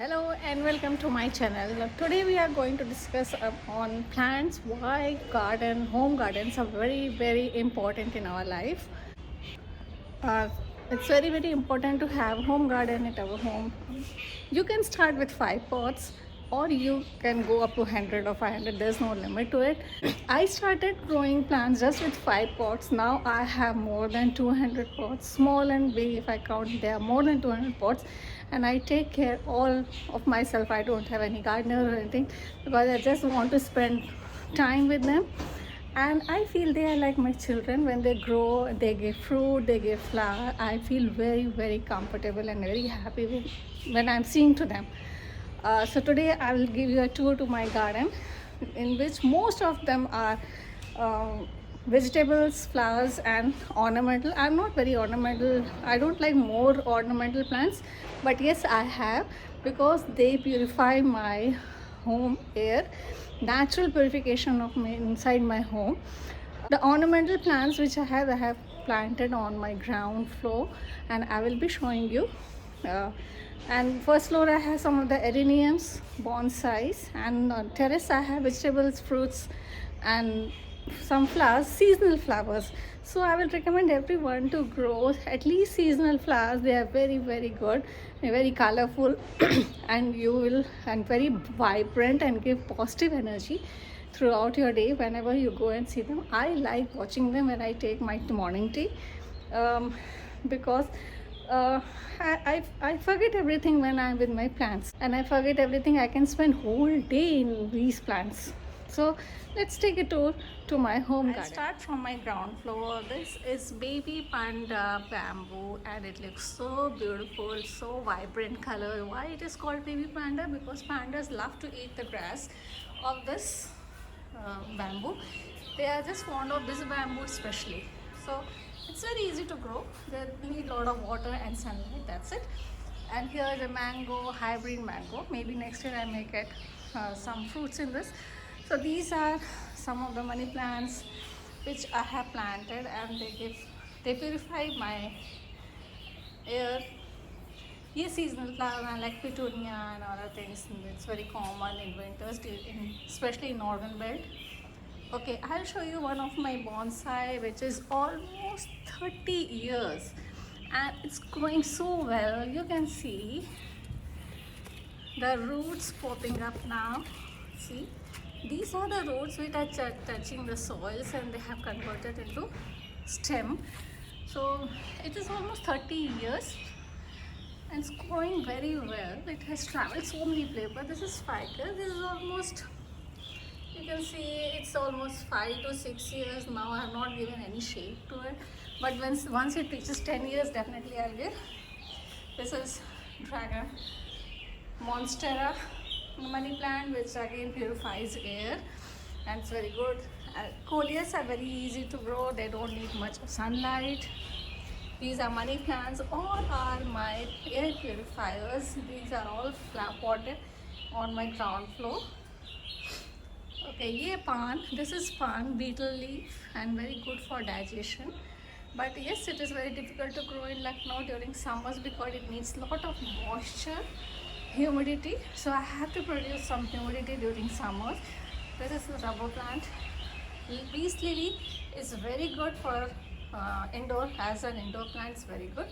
Hello and welcome to my channel. Today we are going to discuss on plants, why home gardens are very important in our life. uh, it's very important to have home garden at our home. You can start with 5 pots or you can go up to 100 or 500. There's no limit to it. I started growing plants just with 5 pots. Now I have more than 200 pots, small and big. If I count, there are more than 200 pots, and I take care all of myself. I don't have any gardener or anything because I just want to spend time with them, and I feel they are like my children. When they grow, they give fruit, they give flower. I feel very comfortable and very happy when I'm seeing to them. So today I will give you a tour to my garden, in which most of them are vegetables, flowers, and ornamental. I'm not very ornamental. I don't like more ornamental plants, but yes, I have, because they purify my home air, natural purification of me inside my home. The ornamental plants which I have planted on my ground floor, and I will be showing you. uh, and first floor I have some of the eriniums, bonsais, and on terrace I have vegetables, fruits, and some flowers, seasonal flowers. So I will recommend everyone to grow at least seasonal flowers. They are very good, they're very colorful and you will, and very vibrant, and give positive energy throughout your day whenever you go and see them. I like watching them when I take my morning tea, because uh, I forget everything when I'm with my plants, and I forget everything. I can spend whole day in these plants. So let's take a tour to my home garden. I start from my ground floor. This is baby panda bamboo, and it looks so beautiful, so vibrant color. Why it is called baby panda? Because pandas love to eat the grass of this bamboo. They are just fond of this bamboo especially. So it's very easy to grow. They need a lot of water and sunlight, that's it. And here is a mango, hybrid mango. Maybe next year I may get some fruits in this. So these are some of the money plants which I have planted, and they purify my air. Yes, seasonal flowers like petunia and other things. It's very common in winters, especially in northern belt. Okay, I'll show you one of my bonsai which is almost 30 years, and it's growing so well. You can see the roots popping up now. See, these are the roots which are touching the soils, and they have converted into stem. So it is almost 30 years and it's growing very well. It has traveled so many places, but this is ficus. This is almost, you can see it's almost 5 to 6 years now. I have not given any shape to it, but once it reaches 10 years, definitely I'll give. This is dragon monstera money plant, which again purifies air, and it's very good. Coleus are very easy to grow. They don't need much sunlight. These are money plants. All are my air purifiers. These are all flower potted on my ground floor. Okay, ye pan. This is pan beetle leaf, and very good for digestion. But yes, it is very difficult to grow in Lucknow during summers because it needs lot of moisture, humidity. So I have to produce some humidity during summers. This is the rubber plant. Peace lily is very good for indoor, as an indoor plant. It's very good.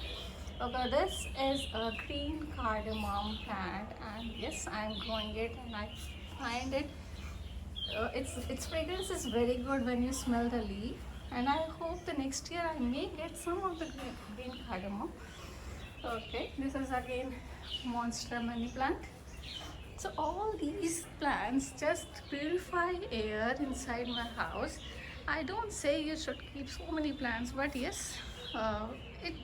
Okay, this is a green cardamom plant, and yes, I am growing it, and I find it its fragrance is very good when you smell the leaf, and I hope the next year I may get some of the green cardamom. Okay, this is again monster money plant. So all these plants just purify air inside my house. I don't say you should keep so many plants, but yes, it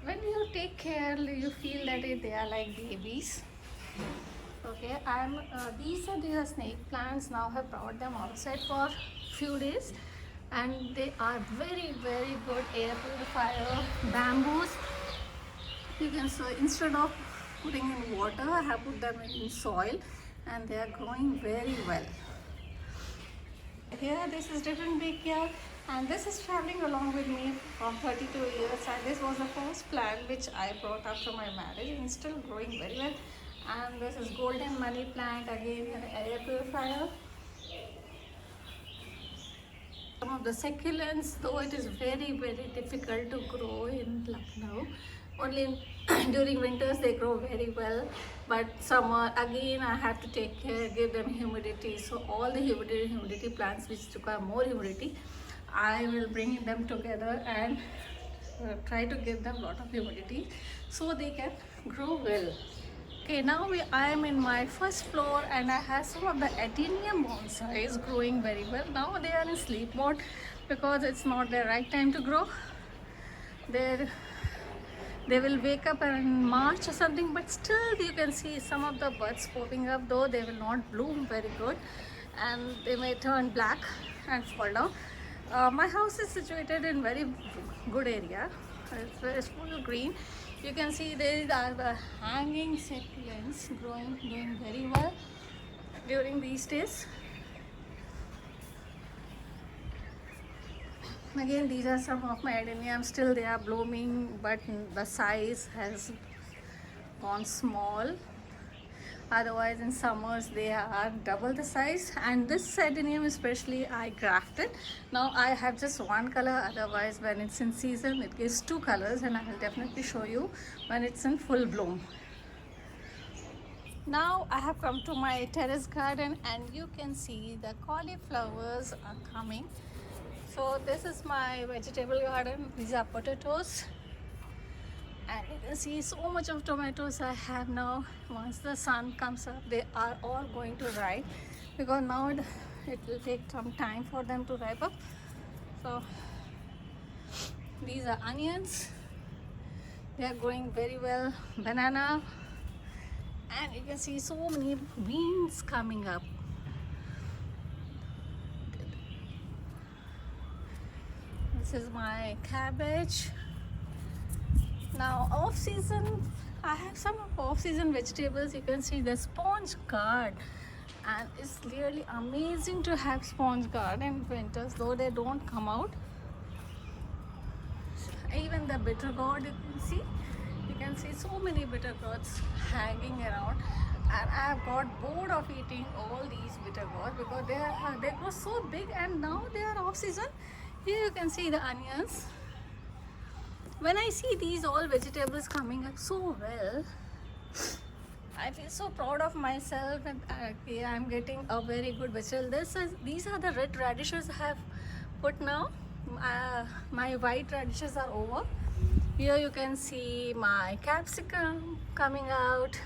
when you take care, you feel that they are like babies. Okay, these are the snake plants. Now have brought them outside for few days, and they are very good air purifier. Bamboos, you can, so instead of putting in water, I have put them in soil, and they are growing very well. Here, this is different backyard. And this is traveling along with me from 32 years, and this was the first plant which I brought after my marriage and still growing very well. And this is golden money plant, again an air purifier. Some of the succulents, though it is very difficult to grow in Lucknow, only during winters they grow very well, but summer again I have to take care, give them humidity. So all the humidity plants which require more humidity, I will bring them together and try to give them a lot of humidity so they can grow well. Okay, now I am in my first floor and I have some of the Adenium bonsais growing very well. Now they are in sleep mode because it's not the right time to grow. They will wake up in March or something, but still you can see some of the buds popping up, though they will not bloom very good and they may turn black and fall down. My house is situated in very good area. It's full green. You can see there are the hanging succulents doing very well during these days. Again, these are some of my adeniums. Still they are blooming, but the size has gone small. Otherwise in summers they are double the size. And this adenium especially I grafted. Now I have just one color, otherwise when it's in season it gives two colors, and I will definitely show you when it's in full bloom. Now I have come to my terrace garden and you can see the cauliflowers are coming. So this is my vegetable garden. These are potatoes. And you can see so much of tomatoes I have now. Once the sun comes up, they are all going to ripe, because now it will take some time for them to ripe up. So these are onions. They are growing very well. Banana. And you can see so many beans coming up. This is my cabbage. Now off season, I have some off season vegetables. You can see the sponge gourd, and it's really amazing to have sponge gourd in winters, though they don't come out. Even the bitter gourd, you can see so many bitter gourds hanging around, and I have got bored of eating all these bitter gourd because they grow so big, and now they are off season. Here you can see the onions. When I see these all vegetables coming up so well, I feel so proud of myself, and I'm getting a very good vegetable. These are the red radishes I have put now. My white radishes are over. Here you can see my capsicum coming out.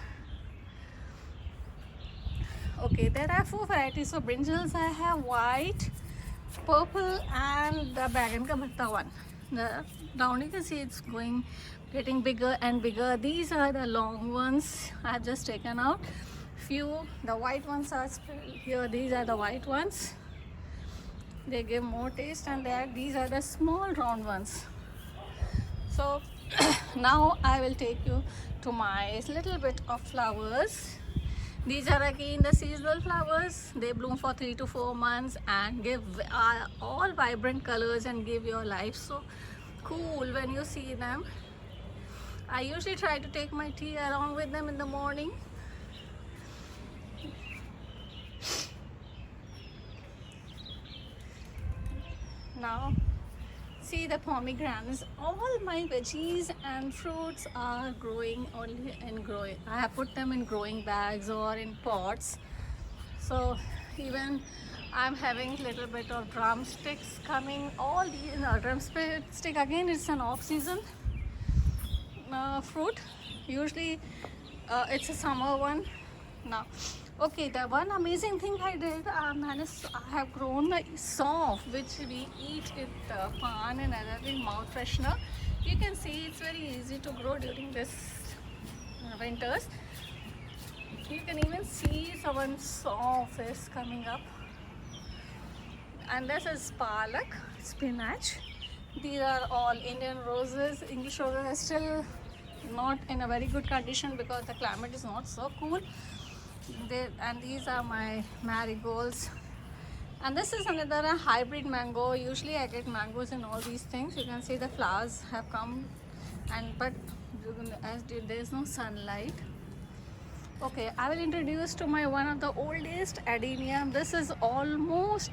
Okay, there are 4 varieties of brinjals. I have white, purple, and the Bagan ka bhatta one. Down you can see it's getting bigger and bigger. These are the long ones I have just taken out. The white ones are still here. These are the white ones. They give more taste, and these are the small round ones. So now I will take you to my little bit of flowers. These are again the seasonal flowers. They bloom for 3 to 4 months and give all vibrant colors and give your life so cool when you see them. I usually try to take my tea along with them in the morning. Now see the pomegranates. All my veggies and fruits are growing I have put them in growing bags or in pots. So even I'm having little bit of drumsticks coming. All these drumstick again, it's an off-season fruit. Usually it's a summer one. Now, okay, the one amazing thing I did, I have grown the sauf, which we eat with pan and other thing, mouth freshener. You can see it's very easy to grow during this winters. You can even see some sauf is coming up. And this is palak, spinach. These are all Indian roses. English roses are still not in a very good condition because the climate is not so cool. And these are my marigolds. And this is another hybrid mango. Usually I get mangoes in all these things. You can see the flowers have come, and but as there is no sunlight. Okay, I will introduce to my one of the oldest adenium. This is almost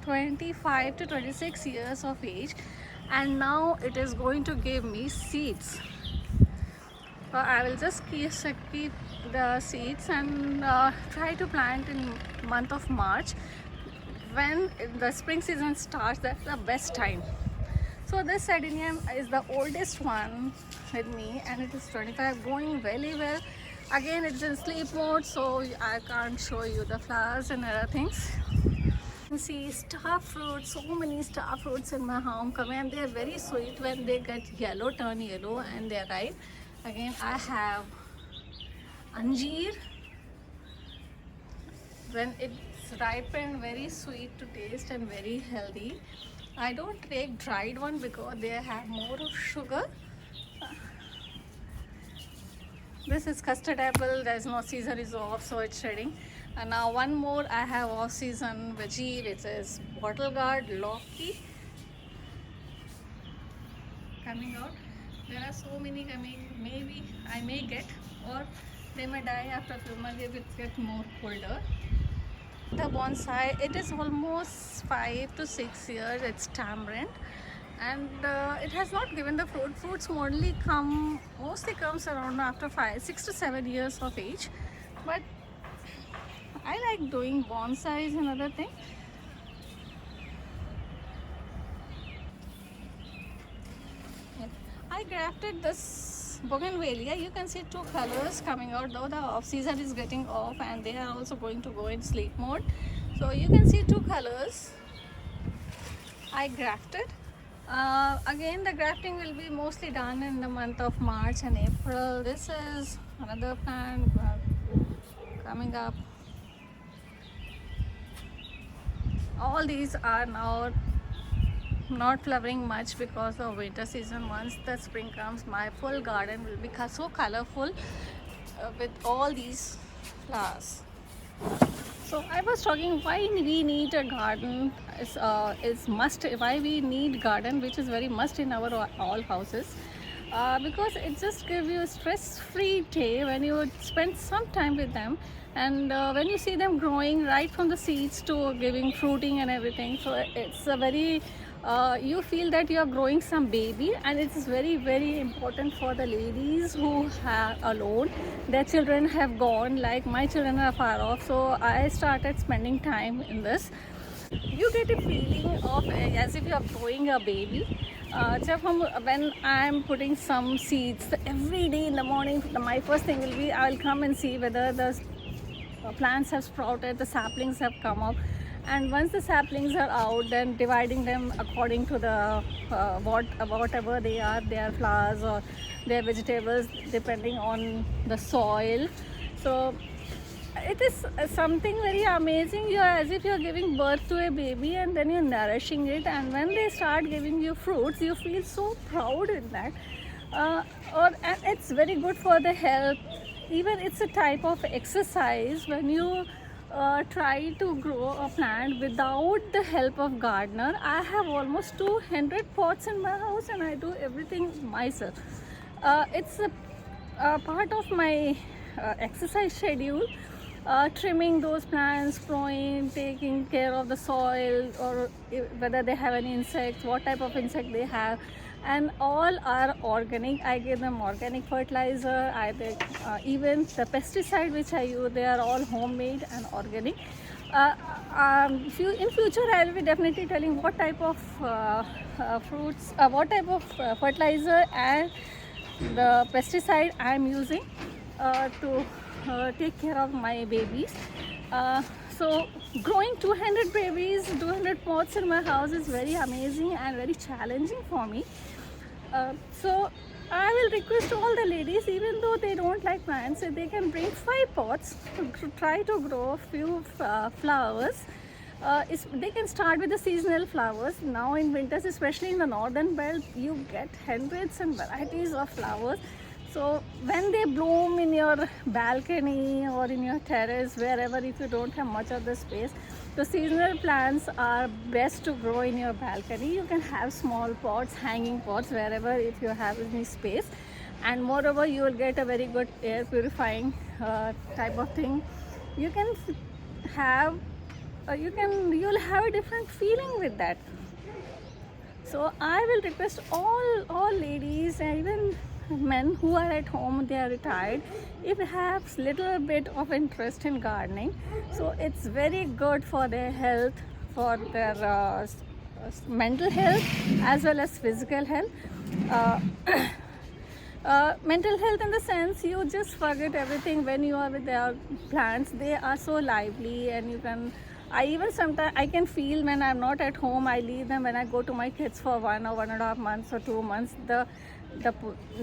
25 to 26 years of age, and now it is going to give me seeds. I will just keep the seeds and try to plant in month of March. When the spring season starts, that's the best time. So this adenium is the oldest one with me, and it is 25, going very well. Again, it's in sleep mode, so I can't show you the flowers and other things. You can see star fruits, so many star fruits in my home come, and they are very sweet when they get yellow, turn yellow, and they are ripe. Again, I have anjeer. When it's ripened, very sweet to taste and very healthy. I don't take dried one because they have more of sugar. This is custard apple. There's no season is off, so it's shedding. And now one more I have off season veggie, which is bottle gourd, lauki coming out. There are so many coming. Maybe I may get, or they may die after a few months if it gets more colder. The bonsai, it is almost 5 to 6 years. It's tamarind, and it has not given the fruit. Fruits mostly comes around after 6 to 7 years of age. But I like doing bonsais and other thing. I grafted this bougainvillea. You can see two colors coming out, though the off season is getting off, and they are also going to go in sleep mode. So you can see two colors I grafted. Again, the grafting will be mostly done in the month of March and April. This is another plant coming up. All these are now not flowering much because of winter season. Once the spring comes, my full garden will be so colorful with all these flowers. So I was talking why we need a garden. Is must. Why we need garden, which is very must in our all houses. Because it just gives you a stress-free day when you spend some time with them, and when you see them growing right from the seeds to giving fruiting and everything. So it's a very you feel that you are growing some baby, and it is very, very important for the ladies who are alone. Their children have gone, like my children are far off, so I started spending time in this. You get a feeling of as if you are growing a baby. When I am putting some seeds every day in the morning, my first thing will be I will come and see whether the plants have sprouted, the saplings have come up, and once the saplings are out, then dividing them according to the whatever they are, their flowers or their vegetables, depending on the soil. So it is something very amazing. You are as if you are giving birth to a baby, and then you're nourishing it, and when they start giving you fruits, you feel so proud in that. And it's very good for the health. Even it's a type of exercise when you try to grow a plant without the help of gardener. I have almost 200 pots in my house, and I do everything myself. It's a part of my exercise schedule. Trimming those plants, growing, taking care of the soil, or whether they have any insects, what type of insect they have, and all are organic. I give them organic fertilizer. Even the pesticide which I use, they are all homemade and organic. In future, I will be definitely telling what type of fruits, what type of fertilizer and the pesticide I am using to take care of my babies. So growing 200 babies, 200 pots in my house is very amazing and very challenging for me. So I will request all the ladies, even though they don't like plants, if they can bring 5 pots to try to grow a few flowers. They can start with the seasonal flowers. Now in winters, especially in the northern belt, you get hundreds and varieties of flowers. So when they bloom in your balcony or in your terrace, wherever, if you don't have much of the space, the seasonal plants are best to grow in your balcony. You can have small pots, hanging pots, wherever if you have any space, and moreover you will get a very good air purifying type of thing. You can have you'll have a different feeling with that. So I will request all ladies and even men who are at home, they are retired, if they have little bit of interest in gardening, so it's very good for their health, for their mental health as well as physical health. uh, Mental health in the sense, you just forget everything when you are with their plants. They are so lively, and you can, I even sometimes I can feel when I'm not at home, I leave them when I go to my kids for 1 or 1.5 months or 2 months.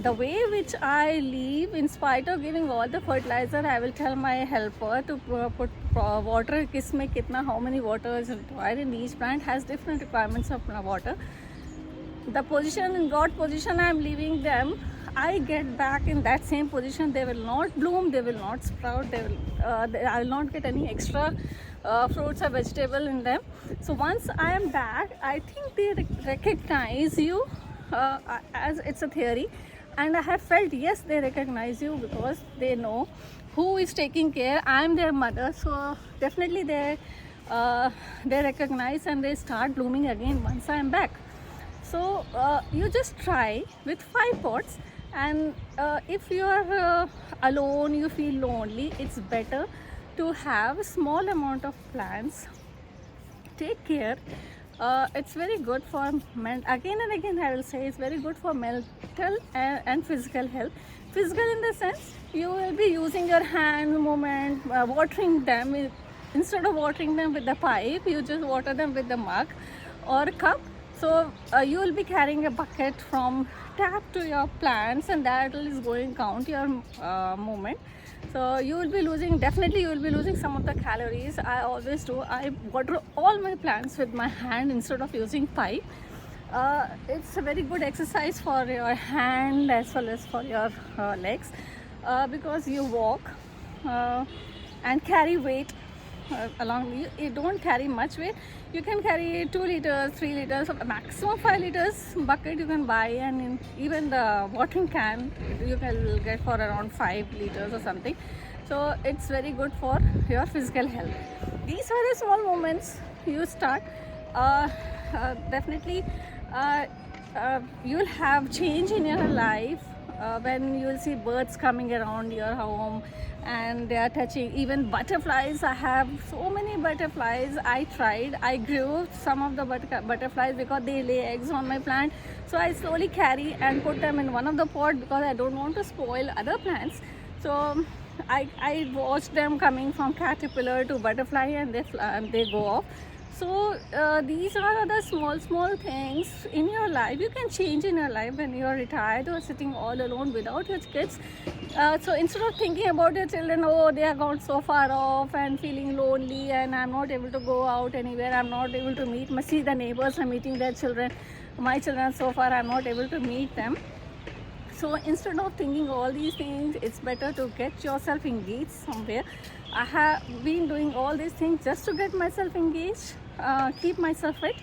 The way which I leave, in spite of giving all the fertilizer, I will tell my helper to put water, kisme kitna, how many water is required, and each plant has different requirements of water. The position, in God position I am leaving them, I get back in that same position. They will not bloom, they will not sprout, I will not get any extra fruits or vegetable in them. So once I am back, I think they recognize you, as it's a theory, and I have felt, yes, they recognize you because they know who is taking care. I am their mother, so definitely they recognize and they start blooming again once I am back. So you just try with 5 pots, and if you are alone, you feel lonely, it's better to have a small amount of plants. Take care. It's very good for again and again I will say, it's very good for mental and physical health. Physical in the sense, you will be using your hand movement, watering them. Instead of watering them with the pipe, you just water them with the mug or cup. So you will be carrying a bucket from tap to your plants, and that is going count your movement. So you will be losing, definitely you will be losing some of the calories. I always do, I water all my plants with my hand instead of using pipe. It's a very good exercise for your hand as well as for your legs, because you walk and carry weight along. You don't carry much weight. You can carry 2 liters, 3 liters, maximum 5 liters bucket you can buy, and even the watering can you can get for around 5 liters or something. So it's very good for your physical health. These are the small moments you start. Definitely you'll have change in your life when you will see birds coming around your home and they are touching, even butterflies. I have so many butterflies. I grew some of the butterflies because they lay eggs on my plant, so I slowly carry and put them in one of the pot because I don't want to spoil other plants. So I watch them coming from caterpillar to butterfly, and they go off. So these are the small things in your life you can change in your life when you are retired or sitting all alone without your kids. So instead of thinking about your children, oh, they are gone so far off, and feeling lonely, and I'm not able to go out anywhere, I'm not able to see the neighbors are meeting their children, my children so far I'm not able to meet them. So instead of thinking all these things, it's better to get yourself engaged somewhere. I have been doing all these things just to get myself engaged, keep myself fit.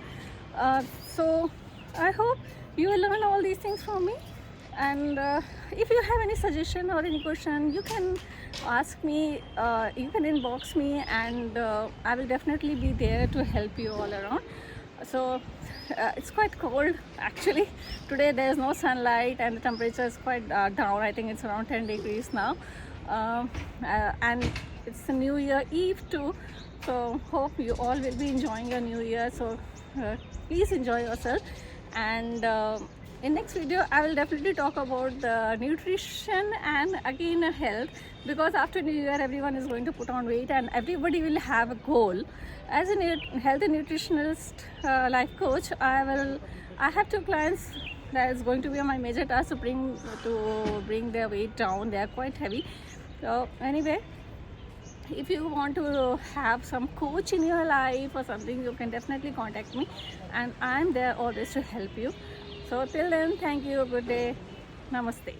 So I hope you will learn all these things from me. And if you have any suggestion or any question, you can ask me, you can inbox me, and I will definitely be there to help you all around. So it's quite cold actually. Today there is no sunlight and the temperature is quite down. I think it's around 10 degrees now, and it's the New Year Eve too. So hope you all will be enjoying your New Year. So please enjoy yourself. And in next video I will definitely talk about the nutrition and again health, because after New Year everyone is going to put on weight and everybody will have a goal. As a health and nutritionist, life coach, I have 2 clients that is going to be my major task to bring their weight down. They are quite heavy. So anyway, if you want to have some coach in your life or something, you can definitely contact me, and I am there always to help you. So till then, thank you, good day, namaste.